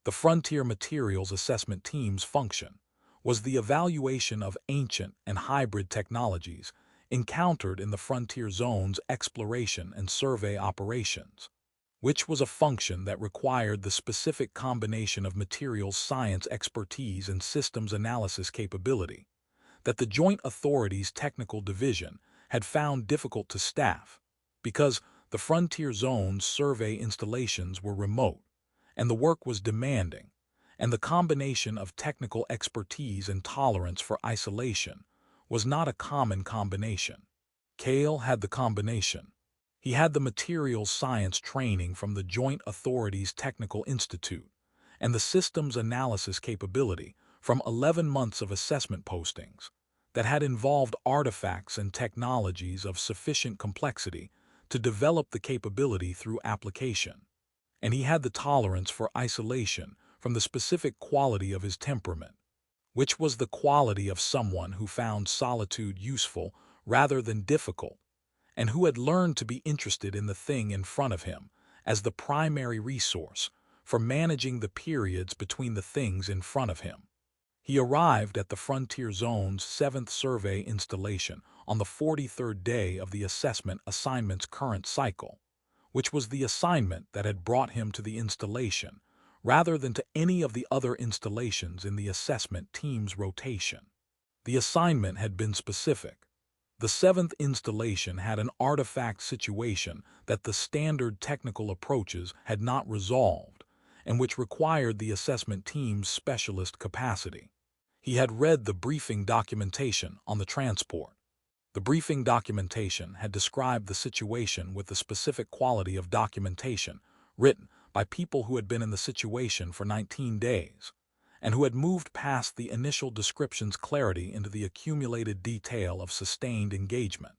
The Frontier Materials Assessment Team's function was the evaluation of ancient and hybrid technologies encountered in the frontier zone's exploration and survey operations, which was a function that required the specific combination of materials science expertise and systems analysis capability that the Joint Authorities Technical Division had found difficult to staff because the frontier zone's survey installations were remote and the work was demanding, and the combination of technical expertise and tolerance for isolation was not a common combination. Cael had the combination. He had the materials science training from the Joint Authorities Technical Institute and the systems analysis capability from 11 months of assessment postings that had involved artifacts and technologies of sufficient complexity to develop the capability through application. And he had the tolerance for isolation from the specific quality of his temperament, which was the quality of someone who found solitude useful rather than difficult, and who had learned to be interested in the thing in front of him as the primary resource for managing the periods between the things in front of him. He arrived at the Frontier Zone's 7th survey installation on the 43rd day of the assessment assignment's current cycle, which was the assignment that had brought him to the installation rather than to any of the other installations in the assessment team's rotation. The assignment had been specific. The 7th installation had an artifact situation that the standard technical approaches had not resolved and which required the assessment team's specialist capacity. He had read the briefing documentation on the transport. The briefing documentation had described the situation with the specific quality of documentation written by people who had been in the situation for 19 days and who had moved past the initial description's clarity into the accumulated detail of sustained engagement.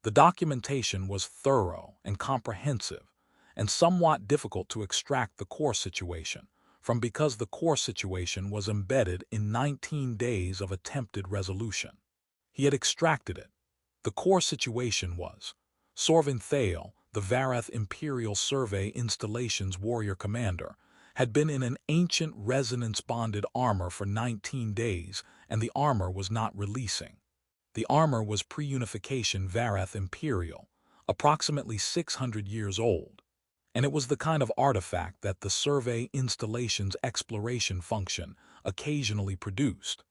The documentation was thorough and comprehensive and somewhat difficult to extract the core situation from because the core situation was embedded in 19 days of attempted resolution. He had extracted it. The core situation was Sorvaine Thael, the Varath Imperial Survey Installation's warrior commander, had been in an ancient resonance-bonded armor for 19 days, and the armor was not releasing. The armor was pre-unification Varath Imperial, approximately 600 years old, and it was the kind of artifact that the survey installation's exploration function occasionally produced.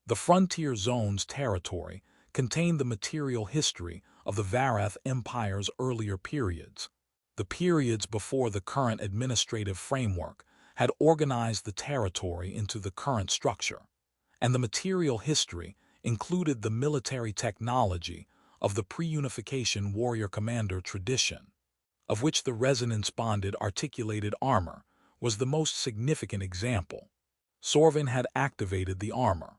The frontier zone's territory contained the material history of the Varath Empire's earlier periods. The periods before the current administrative framework had organized the territory into the current structure, and the material history included the military technology of the pre-unification warrior commander tradition, of which the resonance-bonded articulated armor was the most significant example. Sorvaine had activated the armor.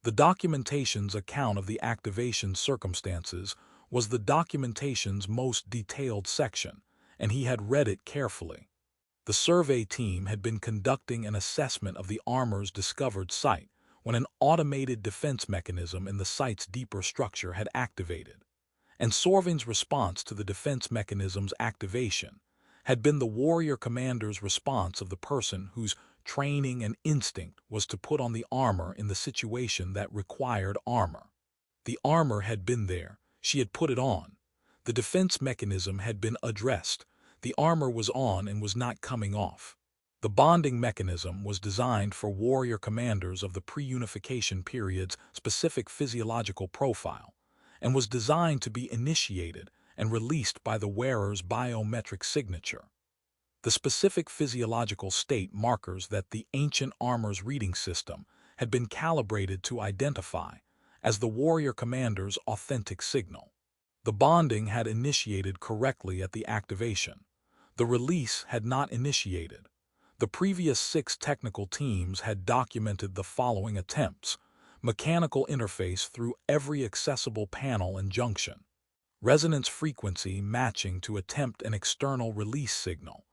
The documentation's account of the activation circumstances was the documentation's most detailed section, and he had read it carefully. The survey team had been conducting an assessment of the armor's discovered site when an automated defense mechanism in the site's deeper structure had activated, and Sorvaine's response to the defense mechanism's activation had been the warrior commander's response of the person whose training and instinct was to put on the armor in the situation that required armor. The armor had been there, she had put it on. The defense mechanism had been addressed, the armor was on and was not coming off. The bonding mechanism was designed for warrior commanders of the pre-unification period's specific physiological profile, and was designed to be initiated and released by the wearer's biometric signature. The specific physiological state markers that the ancient armor's reading system had been calibrated to identify as the warrior commander's authentic signal. The bonding had initiated correctly at the activation. The release had not initiated. The previous 6 technical teams had documented the following attempts: mechanical interface through every accessible panel and junction, resonance frequency matching to attempt an external release signal,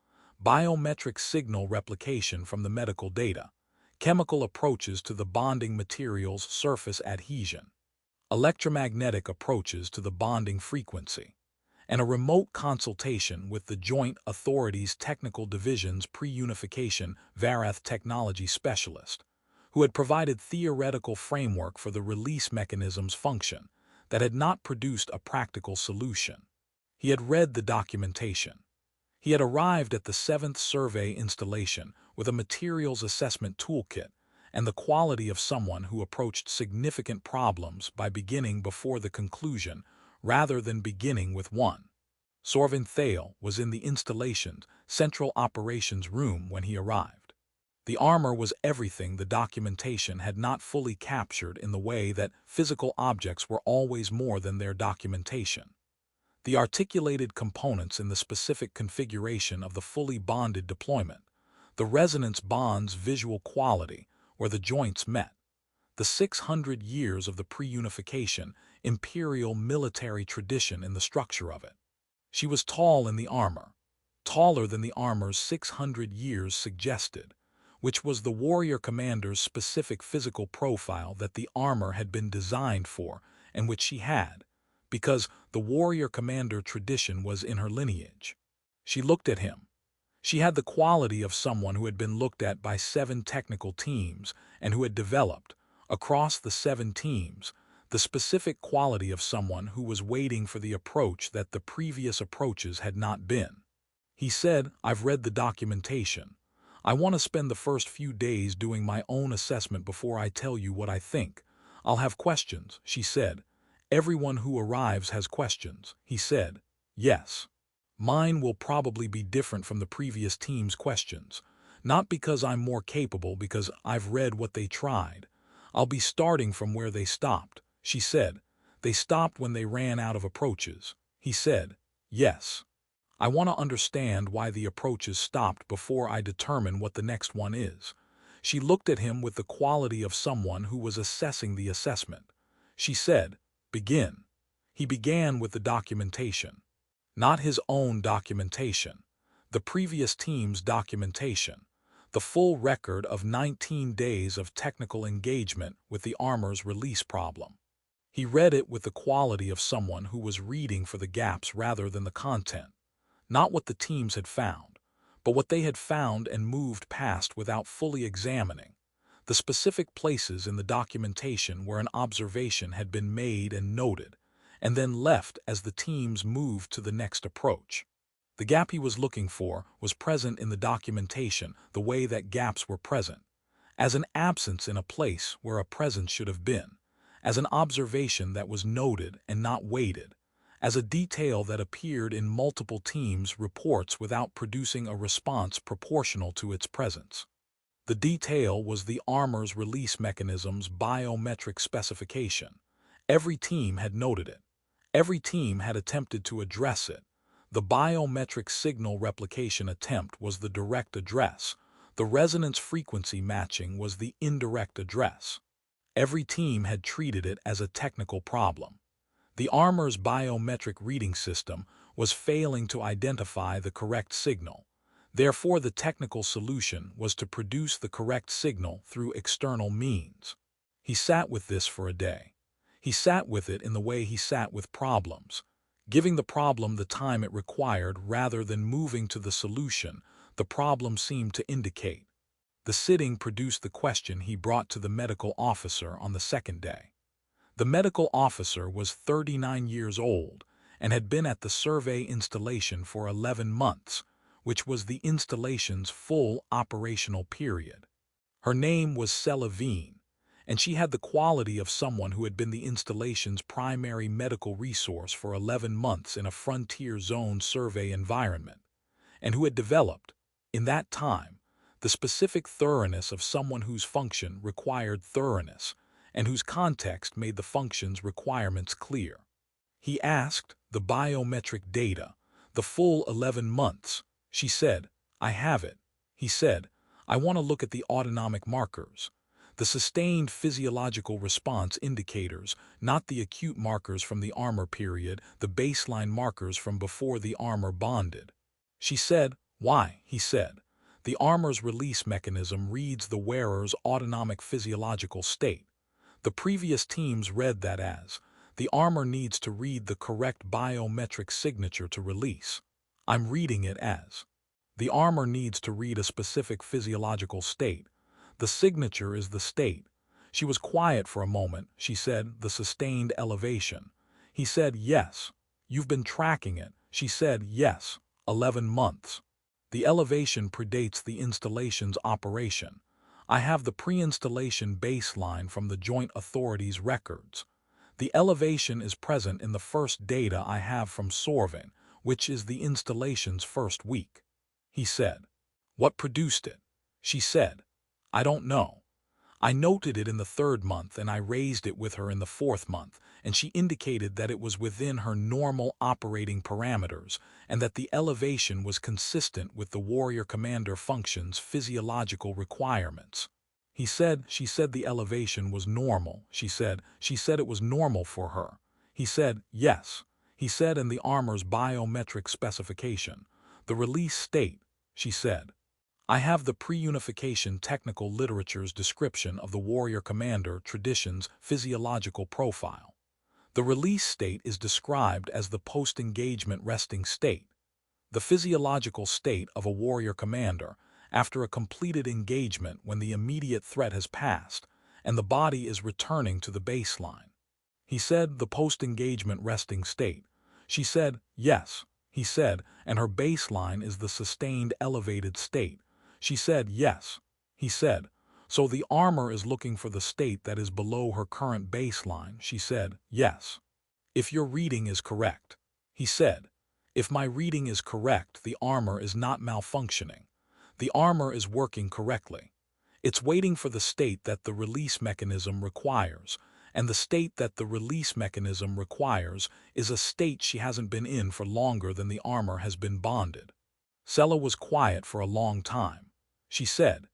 biometric signal replication from the medical data, chemical approaches to the bonding material's surface adhesion, electromagnetic approaches to the bonding frequency, and a remote consultation with the Joint Authorities Technical Division's pre-unification Varath technology specialist, who had provided theoretical framework for the release mechanism's function that had not produced a practical solution. He had read the documentation. He had arrived at the 7th survey installation with a materials assessment toolkit and the quality of someone who approached significant problems by beginning before the conclusion rather than beginning with one. Sorvaine Thael was in the installation's central operations room when he arrived. The armor was everything the documentation had not fully captured in the way that physical objects were always more than their documentation. The articulated components in the specific configuration of the fully bonded deployment, the resonance bond's visual quality where the joints met, the 600 years of the pre-unification imperial military tradition in the structure of it. She was tall in the armor, taller than the armor's 600 years suggested, which was the warrior commander's specific physical profile that the armor had been designed for and which she had, because the warrior commander tradition was in her lineage. She looked at him. She had the quality of someone who had been looked at by 7 technical teams and who had developed, across the 7 teams, the specific quality of someone who was waiting for the approach that the previous approaches had not been. He said, "I've read the documentation. I want to spend the first few days doing my own assessment before I tell you what I think. I'll have questions," she said. "Everyone who arrives has questions," he said. "Yes. Mine will probably be different from the previous team's questions. Not because I'm more capable, because I've read what they tried. I'll be starting from where they stopped," she said. "They stopped when they ran out of approaches," he said. "Yes. I want to understand why the approaches stopped before I determine what the next one is." She looked at him with the quality of someone who was assessing the assessment. She said, "Begin." He began with the documentation. Not his own documentation, the previous team's documentation, the full record of 19 days of technical engagement with the armor's release problem. He read it with the quality of someone who was reading for the gaps rather than the content, not what the teams had found, but what they had found and moved past without fully examining, the specific places in the documentation where an observation had been made and noted, and then left as the teams moved to the next approach. The gap he was looking for was present in the documentation the way that gaps were present, as an absence in a place where a presence should have been, as an observation that was noted and not weighted, as a detail that appeared in multiple teams' reports without producing a response proportional to its presence. The detail was the armor's release mechanism's biometric specification. Every team had noted it. Every team had attempted to address it. The biometric signal replication attempt was the direct address. The resonance frequency matching was the indirect address. Every team had treated it as a technical problem. The armor's biometric reading system was failing to identify the correct signal. Therefore, the technical solution was to produce the correct signal through external means. He sat with this for a day. He sat with it in the way he sat with problems, giving the problem the time it required rather than moving to the solution the problem seemed to indicate. The sitting produced the question he brought to the medical officer on the second day. The medical officer was 39 years old and had been at the survey installation for 11 months, which was the installation's full operational period. Her name was Sorvaine, and she had the quality of someone who had been the installation's primary medical resource for 11 months in a frontier zone survey environment, and who had developed, in that time, the specific thoroughness of someone whose function required thoroughness and whose context made the function's requirements clear. He asked, "The biometric data, the full 11 months, she said. "I have it," he said. "I want to look at the autonomic markers, the sustained physiological response indicators, not the acute markers from the armor period, the baseline markers from before the armor bonded." She said, "Why?" he said. "The armor's release mechanism reads the wearer's autonomic physiological state. The previous teams read that as, The armor needs to read the correct biometric signature to release. I'm reading it as. The armor needs to read a specific physiological state. The signature is the state. She was quiet for a moment. She said, the sustained elevation. He said, yes. You've been tracking it. She said, yes. 11 months. The elevation predates the installation's operation. I have the pre-installation baseline from the Joint Authority's records. The elevation is present in the first data I have from Sorvaine, which is the installation's first week. He said, what produced it? She said, I don't know. I noted it in the 3rd month and I raised it with her in the 4th month, and she indicated that it was within her normal operating parameters and that the elevation was consistent with the warrior commander function's physiological requirements. She said the elevation was normal. She said it was normal for her. He said, yes. He said, and the armor's biometric specification. The release state, she said. I have the pre-unification technical literature's description of the warrior commander tradition's physiological profile. The release state is described as the post-engagement resting state, the physiological state of a warrior commander after a completed engagement when the immediate threat has passed and the body is returning to the baseline. He said the post-engagement resting state. She said, yes. He said, and her baseline is the sustained elevated state. She said, yes. He said, so the armor is looking for the state that is below her current baseline. She said, yes. If your reading is correct. He said, if my reading is correct, the armor is not malfunctioning. The armor is working correctly. It's waiting for the state that the release mechanism requires, and the state that the release mechanism requires is a state she hasn't been in for longer than the armor has been bonded. Sella was quiet for a long time. She said,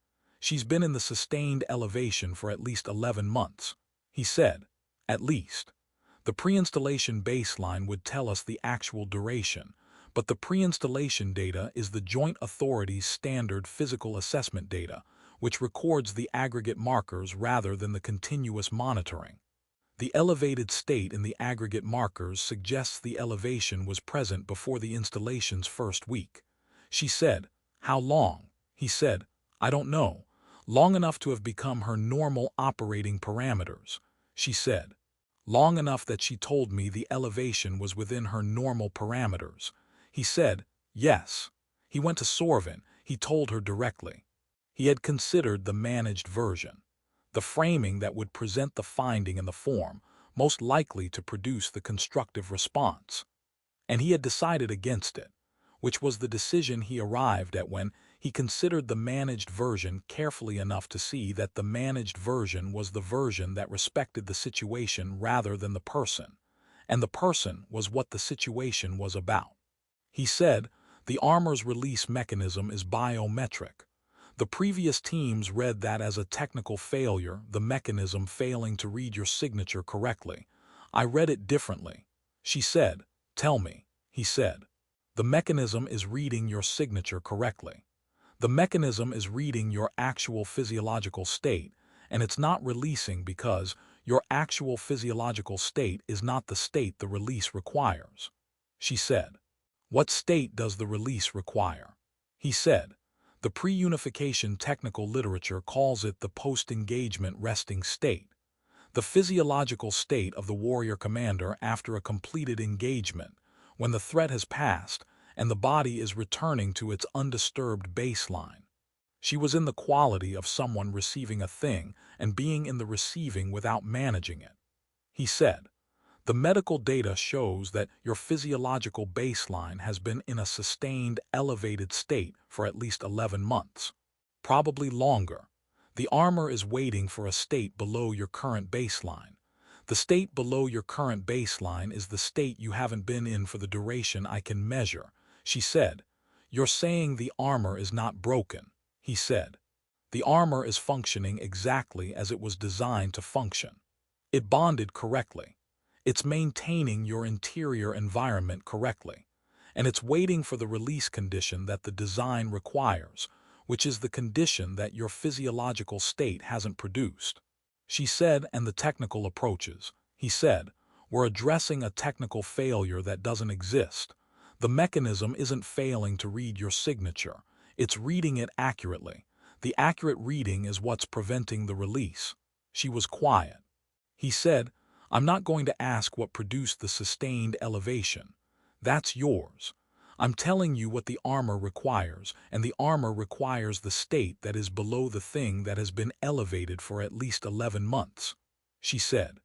she's been in the sustained elevation for at least 11 months. He said, at least. The pre-installation baseline would tell us the actual duration, but the pre-installation data is the Joint Authority's standard physical assessment data, which records the aggregate markers rather than the continuous monitoring. The elevated state in the aggregate markers suggests the elevation was present before the installation's first week. She said, how long? He said, I don't know. Long enough to have become her normal operating parameters. She said, long enough that she told me the elevation was within her normal parameters. He said, yes. He went to Sorvaine. He told her directly. He had considered the managed version, the framing that would present the finding in the form most likely to produce the constructive response. And he had decided against it, which was the decision he arrived at when he considered the managed version carefully enough to see that the managed version was the version that respected the situation rather than the person, and the person was what the situation was about. He said, the armor's release mechanism is biometric. The previous teams read that as a technical failure, the mechanism failing to read your signature correctly. I read it differently. She said, tell me. He said, the mechanism is reading your signature correctly. The mechanism is reading your actual physiological state, and it's not releasing because your actual physiological state is not the state the release requires. She said, what state does the release require? He said, the pre-unification technical literature calls it the post-engagement resting state, the physiological state of the warrior commander after a completed engagement, when the threat has passed and the body is returning to its undisturbed baseline. She was in the quality of someone receiving a thing and being in the receiving without managing it. He said, the medical data shows that your physiological baseline has been in a sustained, elevated state for at least 11 months, probably longer. The armor is waiting for a state below your current baseline. The state below your current baseline is the state you haven't been in for the duration I can measure. She said, you're saying the armor is not broken. He said, the armor is functioning exactly as it was designed to function. It bonded correctly. It's maintaining your interior environment correctly, and it's waiting for the release condition that the design requires, which is the condition that your physiological state hasn't produced. She said, and the technical approaches. He said, We're addressing a technical failure that doesn't exist. The mechanism isn't failing to read your signature. It's reading it accurately. The accurate reading is what's preventing the release. She was quiet. He said, I'm not going to ask what produced the sustained elevation. That's yours. I'm telling you what the armor requires, and the armor requires the state that is below the thing that has been elevated for at least 11 months. She said,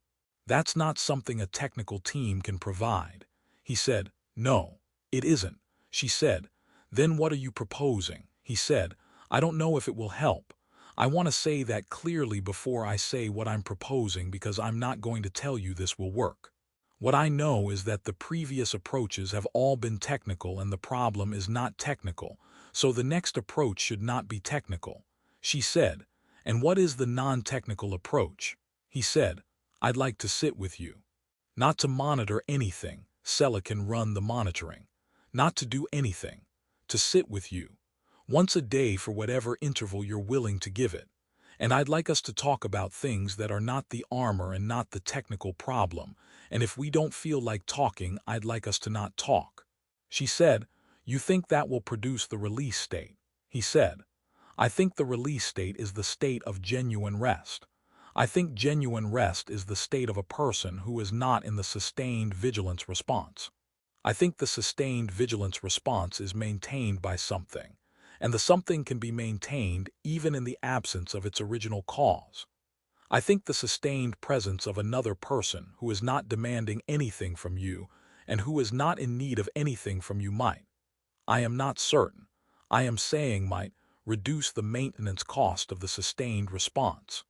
that's not something a technical team can provide. He said, no, it isn't. She said, then what are you proposing? He said, I don't know if it will help. I want to say that clearly before I say what I'm proposing because I'm not going to tell you this will work. What I know is that the previous approaches have all been technical and the problem is not technical, so the next approach should not be technical. She said, and what is the non-technical approach? He said, I'd like to sit with you. Not to monitor anything, Sela can run the monitoring. Not to do anything. To sit with you. Once a day for whatever interval you're willing to give it. And I'd like us to talk about things that are not the armor and not the technical problem, and if we don't feel like talking, I'd like us to not talk. She said, you think that will produce the release state? He said, I think the release state is the state of genuine rest. I think genuine rest is the state of a person who is not in the sustained vigilance response. I think the sustained vigilance response is maintained by something, and the something can be maintained even in the absence of its original cause. I think the sustained presence of another person who is not demanding anything from you and who is not in need of anything from you might, I am not certain, I am saying might, reduce the maintenance cost of the sustained response.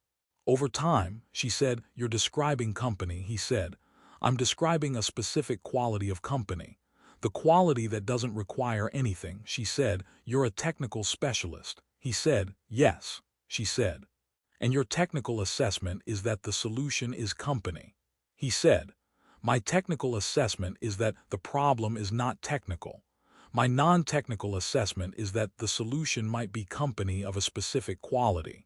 Over time, she said, you're describing company, he said. I'm describing a specific quality of company. The quality that doesn't require anything, she said. You're a technical specialist. He said, yes, she said. And your technical assessment is that the solution is company. He said, my technical assessment is that the problem is not technical. My non-technical assessment is that the solution might be company of a specific quality.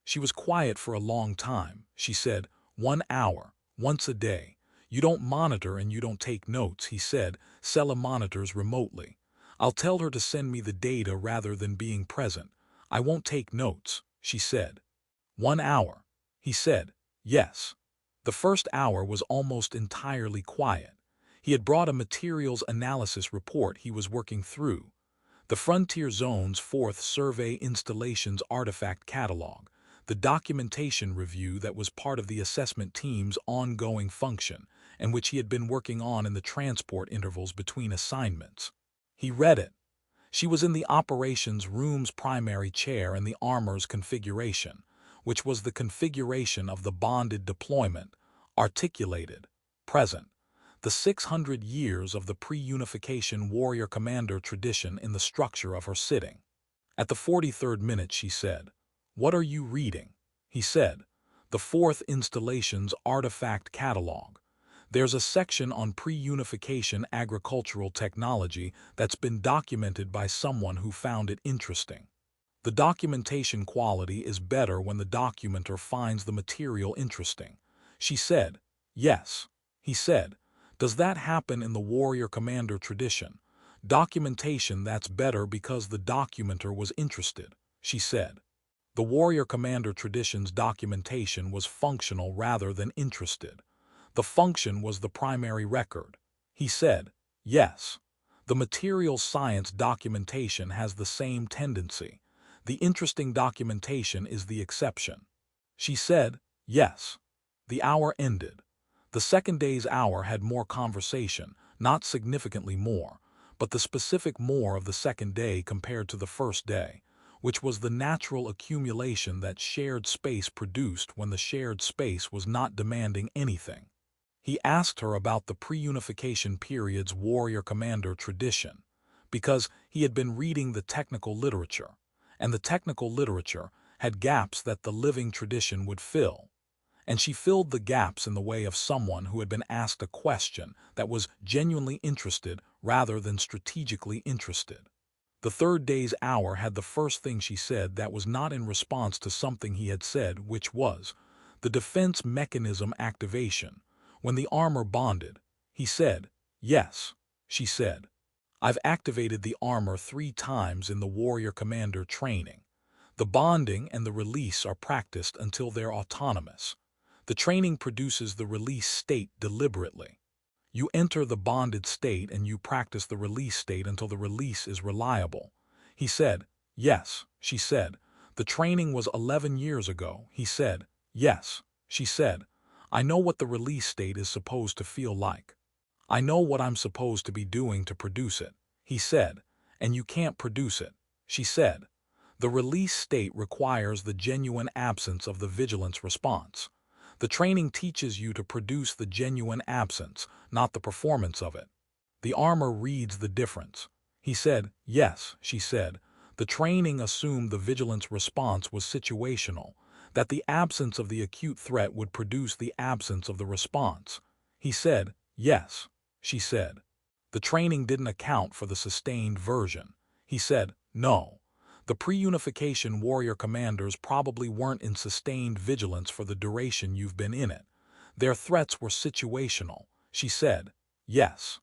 She was quiet for a long time. She said, 1 hour, once a day. You don't monitor and you don't take notes, he said. Sela monitors remotely. I'll tell her to send me the data rather than being present. I won't take notes, she said. 1 hour. He said, yes. The first hour was almost entirely quiet. He had brought a materials analysis report he was working through. The Frontier Zone's 4th Survey Installations Artifact Catalog, the documentation review that was part of the assessment team's ongoing function and which he had been working on in the transport intervals between assignments. He read it. She was in the operations room's primary chair in the armor's configuration, which was the configuration of the bonded deployment, articulated, present, the 600 years of the pre-unification warrior commander tradition in the structure of her sitting. At the 43rd minute she said, what are you reading? He said, the 4th Installations Artifact Catalog. There's a section on pre-unification agricultural technology that's been documented by someone who found it interesting. The documentation quality is better when the documenter finds the material interesting. She said, yes. He said, does that happen in the warrior commander tradition? Documentation that's better because the documenter was interested, she said. The warrior commander tradition's documentation was functional rather than interested. The function was the primary record. He said, yes. The materials science documentation has the same tendency. The interesting documentation is the exception. She said, yes. The hour ended. The second day's hour had more conversation, not significantly more, but the specific more of the second day compared to the first day, which was the natural accumulation that shared space produced when the shared space was not demanding anything. He asked her about the pre-unification period's warrior commander tradition, because he had been reading the technical literature, and the technical literature had gaps that the living tradition would fill. And she filled the gaps in the way of someone who had been asked a question that was genuinely interested rather than strategically interested. The third day's hour had the first thing she said that was not in response to something he had said, which was the defense mechanism activation, When the armor bonded, he said, "Yes," she said. "I've activated the armor 3 times in the warrior commander training. The bonding and the release are practiced until they're autonomous. The training produces the release state deliberately. You enter the bonded state and you practice the release state until the release is reliable." He said, "Yes," she said. "The training was 11 years ago." He said, "Yes," she said. "I know what the release state is supposed to feel like. I know what I'm supposed to be doing to produce it." He said, "And you can't produce it," she said. "The release state requires the genuine absence of the vigilance response. The training teaches you to produce the genuine absence, not the performance of it. The armor reads the difference." He said, "Yes," she said. "The training assumed the vigilance response was situational, that the absence of the acute threat would produce the absence of the response." He said, "Yes," she said. "The training didn't account for the sustained version." He said, "No. The pre-unification warrior commanders probably weren't in sustained vigilance for the duration you've been in it. Their threats were situational." She said, "Yes."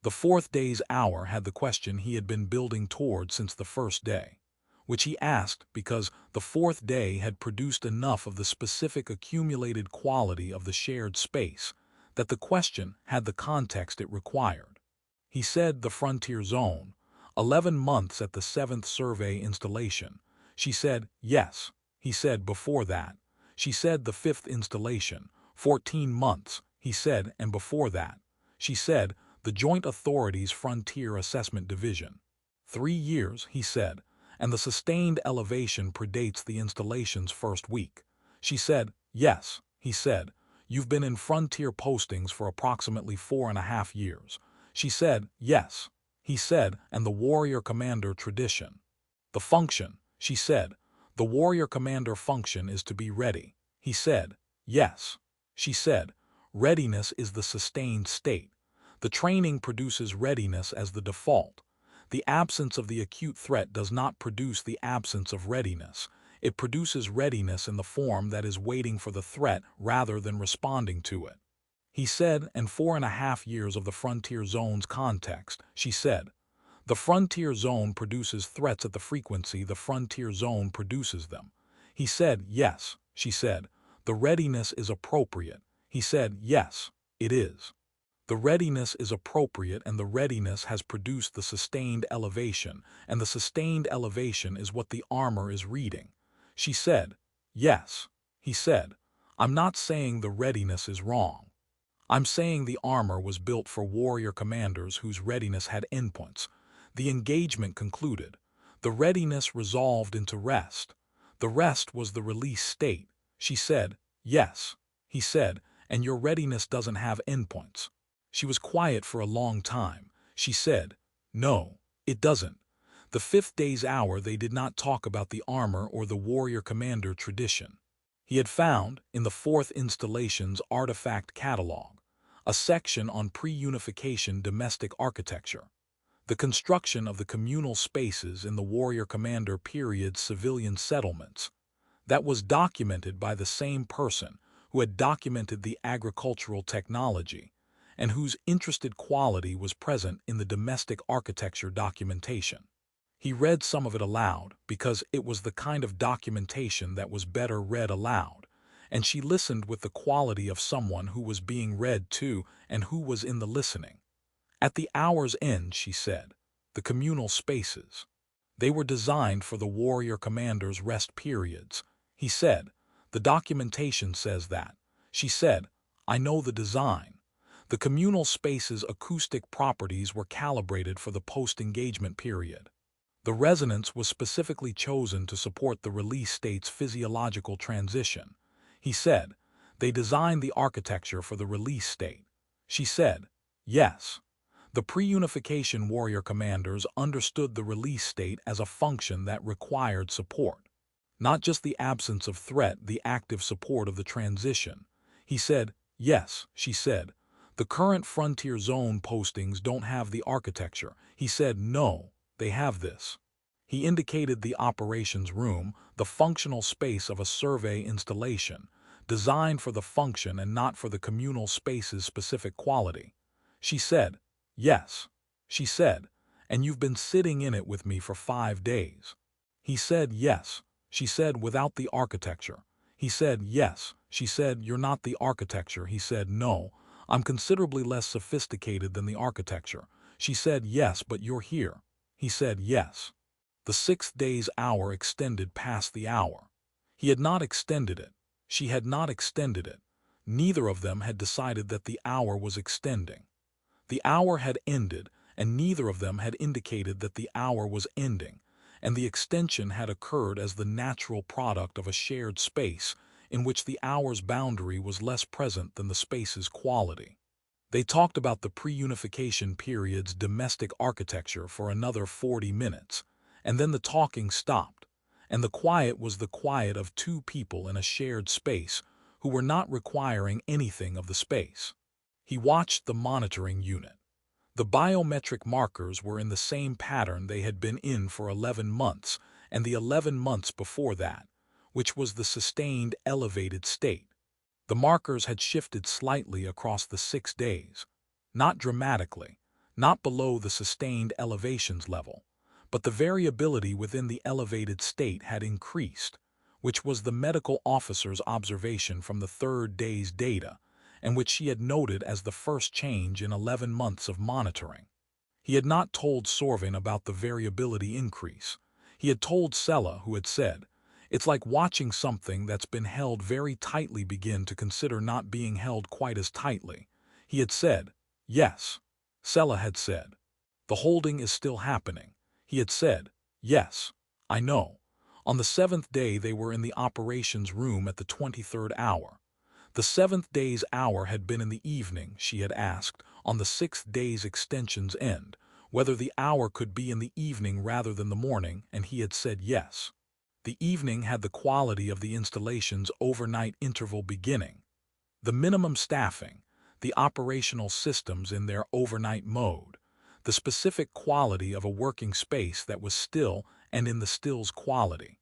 The 4th day's hour had the question he had been building toward since the first day, which he asked because the 4th day had produced enough of the specific accumulated quality of the shared space that the question had the context it required. He said the frontier zone, 11 months at the 7th survey installation. She said, "Yes." He said, "Before that." She said, "The 5th installation, 14 months." He said, "And before that." She said, "The Joint Authorities Frontier Assessment Division." 3 years, he said, "And the sustained elevation predates the installation's first week." She said, "Yes." He said, "You've been in frontier postings for approximately 4.5 years. She said, "Yes." He said, "And the warrior commander tradition." "The function," she said. "The warrior commander function is to be ready." He said, "Yes." She said, "Readiness is the sustained state. The training produces readiness as the default. The absence of the acute threat does not produce the absence of readiness. It produces readiness in the form that is waiting for the threat rather than responding to it." He said, "And 4.5 years of the frontier zone's context." She said, "The frontier zone produces threats at the frequency the frontier zone produces them." He said, "Yes." She said, "The readiness is appropriate." He said, "Yes, it is. The readiness is appropriate and the readiness has produced the sustained elevation, and the sustained elevation is what the armor is reading." She said, "Yes." He said, "I'm not saying the readiness is wrong. I'm saying the armor was built for warrior commanders whose readiness had endpoints." The engagement concluded. The readiness resolved into rest. The rest was the release state. She said, "Yes." He said, "And your readiness doesn't have endpoints." She was quiet for a long time. She said, "No, it doesn't." The 5th day's hour they did not talk about the armor or the warrior commander tradition. He had found, in the 4th installation's artifact catalog, a section on pre-unification domestic architecture, the construction of the communal spaces in the warrior commander period's civilian settlements, that was documented by the same person who had documented the agricultural technology and whose interested quality was present in the domestic architecture documentation. He read some of it aloud because it was the kind of documentation that was better read aloud, and she listened with the quality of someone who was being read to and who was in the listening. At the hour's end, she said, "The communal spaces. They were designed for the warrior commander's rest periods." He said, "The documentation says that." She said, "I know the design. The communal space's acoustic properties were calibrated for the post-engagement period. The resonance was specifically chosen to support the release state's physiological transition." He said, "They designed the architecture for the release state." She said, "Yes." The pre-unification warrior commanders understood the release state as a function that required support, not just the absence of threat, the active support of the transition. He said, "Yes." She said, "The current frontier zone postings don't have the architecture." He said, "No, they have this." He indicated the operations room, the functional space of a survey installation, designed for the function and not for the communal space's specific quality. She said, "Yes." She said, "And you've been sitting in it with me for 5 days." He said, "Yes." She said, "Without the architecture." He said, "Yes." She said, "You're not the architecture." He said, "No, I'm considerably less sophisticated than the architecture." She said, "Yes, but you're here." He said, "Yes." The 6th day's hour extended past the hour. He had not extended it. She had not extended it. Neither of them had decided that the hour was extending. The hour had ended, and neither of them had indicated that the hour was ending, and the extension had occurred as the natural product of a shared space in which the hour's boundary was less present than the space's quality. They talked about the pre-unification period's domestic architecture for another 40 minutes, and then the talking stopped, and the quiet was the quiet of two people in a shared space who were not requiring anything of the space. He watched the monitoring unit. The biometric markers were in the same pattern they had been in for 11 months and the 11 months before that, which was the sustained elevated state. The markers had shifted slightly across the 6 days, not dramatically, not below the sustained elevations level, but the variability within the elevated state had increased, which was the medical officer's observation from the 3rd day's data, and which she had noted as the first change in 11 months of monitoring. He had not told Sorvaine about the variability increase. He had told Sela, who had said, "It's like watching something that's been held very tightly begin to consider not being held quite as tightly." He had said, "Yes." Sela had said, "The holding is still happening." He had said, "Yes, I know." On the 7th day they were in the operations room at the 23rd hour. The 7th day's hour had been in the evening. She had asked, on the 6th day's extension's end, whether the hour could be in the evening rather than the morning, and he had said yes. The evening had the quality of the installation's overnight interval beginning, the minimum staffing, the operational systems in their overnight mode, the specific quality of a working space that was still and in the still's quality.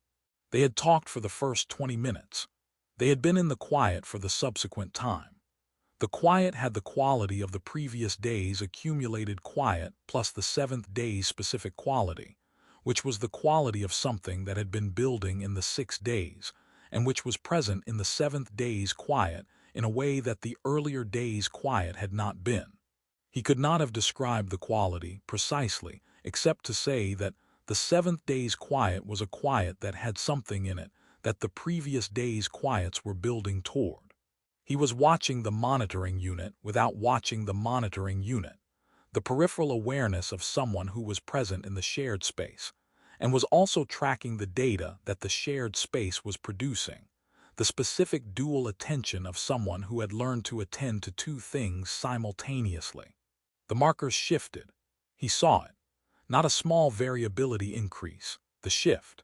They had talked for the first 20 minutes. They had been in the quiet for the subsequent time. The quiet had the quality of the previous day's accumulated quiet plus the 7th day's specific quality, which was the quality of something that had been building in the 6 days, and which was present in the 7th day's quiet in a way that the earlier day's quiet had not been. He could not have described the quality precisely, except to say that the 7th day's quiet was a quiet that had something in it that the previous day's quiets were building toward. He was watching the monitoring unit without watching the monitoring unit, the peripheral awareness of someone who was present in the shared space, and was also tracking the data that the shared space was producing, the specific dual attention of someone who had learned to attend to two things simultaneously. The markers shifted. He saw it. Not a small variability increase, the shift.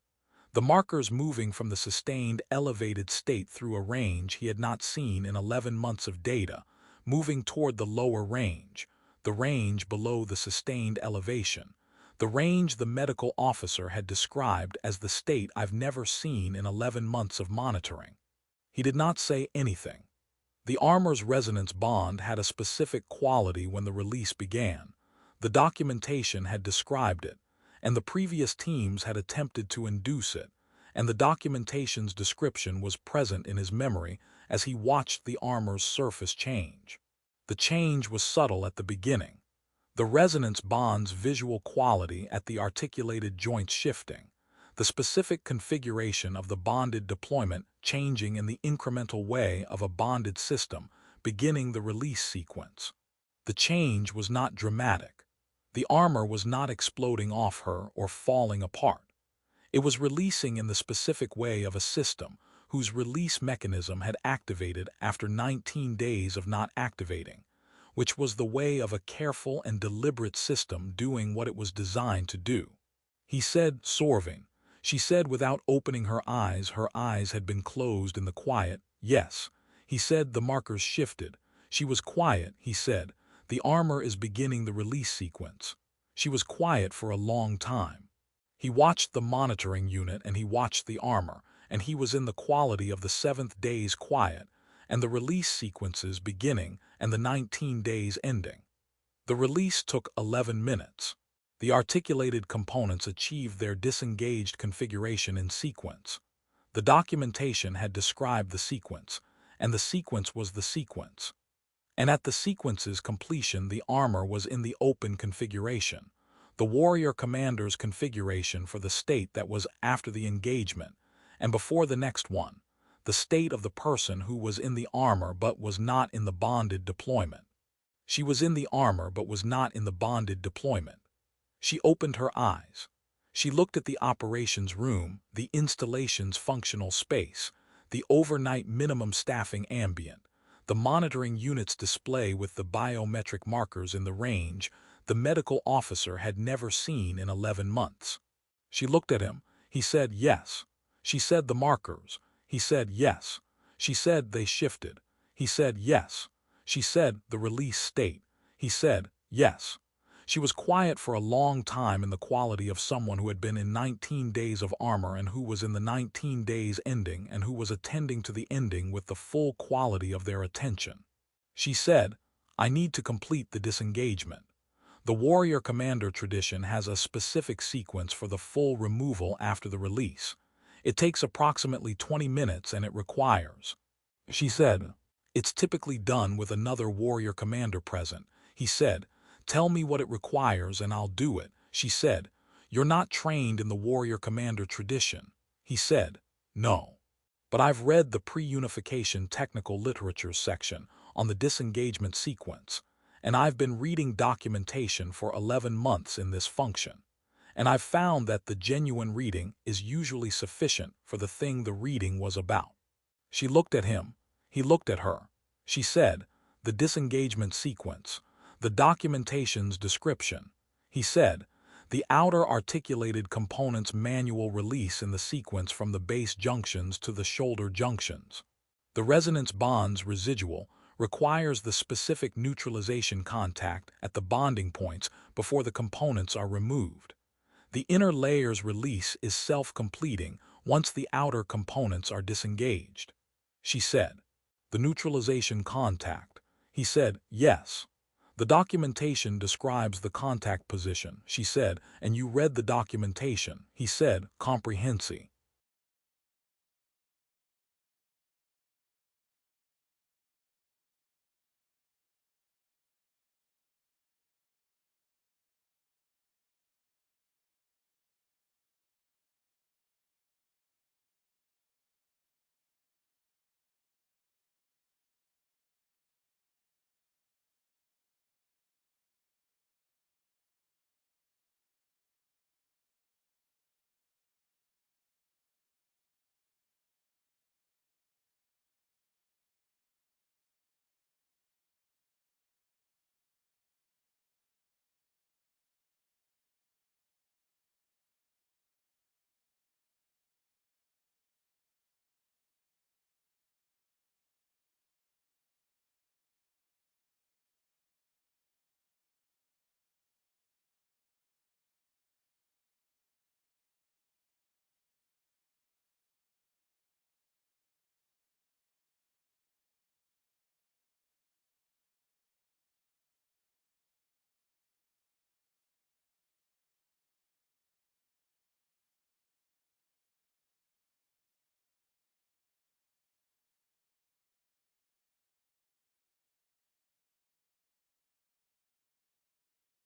The markers moving from the sustained elevated state through a range he had not seen in 11 months of data, moving toward the lower range, the range below the sustained elevation, the range the medical officer had described as the state I've never seen in 11 months of monitoring. He did not say anything. The armor's resonance bond had a specific quality when the release began. The documentation had described it, and the previous teams had attempted to induce it, and the documentation's description was present in his memory as he watched the armor's surface change. The change was subtle at the beginning, the resonance bond's visual quality at the articulated joints shifting, the specific configuration of the bonded deployment changing in the incremental way of a bonded system beginning the release sequence. The change was not dramatic. The armor was not exploding off her or falling apart. It was releasing in the specific way of a system whose release mechanism had activated after 19 days of not activating, which was the way of a careful and deliberate system doing what it was designed to do. He said, "Sorvaine." She said without opening her eyes had been closed in the quiet, "Yes." He said the markers shifted. She was quiet, he said. The armor is beginning the release sequence. She was quiet for a long time. He watched the monitoring unit and he watched the armor, and he was in the quality of the 7th day's quiet, and the release sequences beginning and the 19 days ending. The release took 11 minutes. The articulated components achieved their disengaged configuration in sequence. The documentation had described the sequence, and the sequence was the sequence. And at the sequence's completion, the armor was in the open configuration, the warrior commander's configuration for the state that was after the engagement, and before the next one, the state of the person who was in the armor but was not in the bonded deployment. She was in the armor but was not in the bonded deployment. She opened her eyes. She looked at the operations room, the installation's functional space, the overnight minimum staffing ambient, the monitoring unit's display with the biometric markers in the range the medical officer had never seen in 11 months. She looked at him. He said yes. She said the markers. He said yes. She said they shifted. He said yes. She said the release state. He said yes. She was quiet for a long time in the quality of someone who had been in 19 days of armor and who was in the 19 days ending and who was attending to the ending with the full quality of their attention. She said, I need to complete the disengagement. The warrior commander tradition has a specific sequence for the full removal after the release. It takes approximately 20 minutes and it requires. She said, it's typically done with another warrior commander present. He said, tell me what it requires and I'll do it. She said, you're not trained in the warrior commander tradition. He said, no. But I've read the pre-unification technical literature section on the disengagement sequence, and I've been reading documentation for 11 months in this function, and I've found that the genuine reading is usually sufficient for the thing the reading was about. She looked at him. He looked at her. She said, the disengagement sequence, the documentation's description. He said, the outer articulated component's manual release in the sequence from the base junctions to the shoulder junctions. The resonance bond's residual requires the specific neutralization contact at the bonding points before the components are removed. The inner layer's release is self-completing once the outer components are disengaged. She said, the neutralization contact. He said, yes. The documentation describes the contact position, she said, and you read the documentation. He said, comprehensive.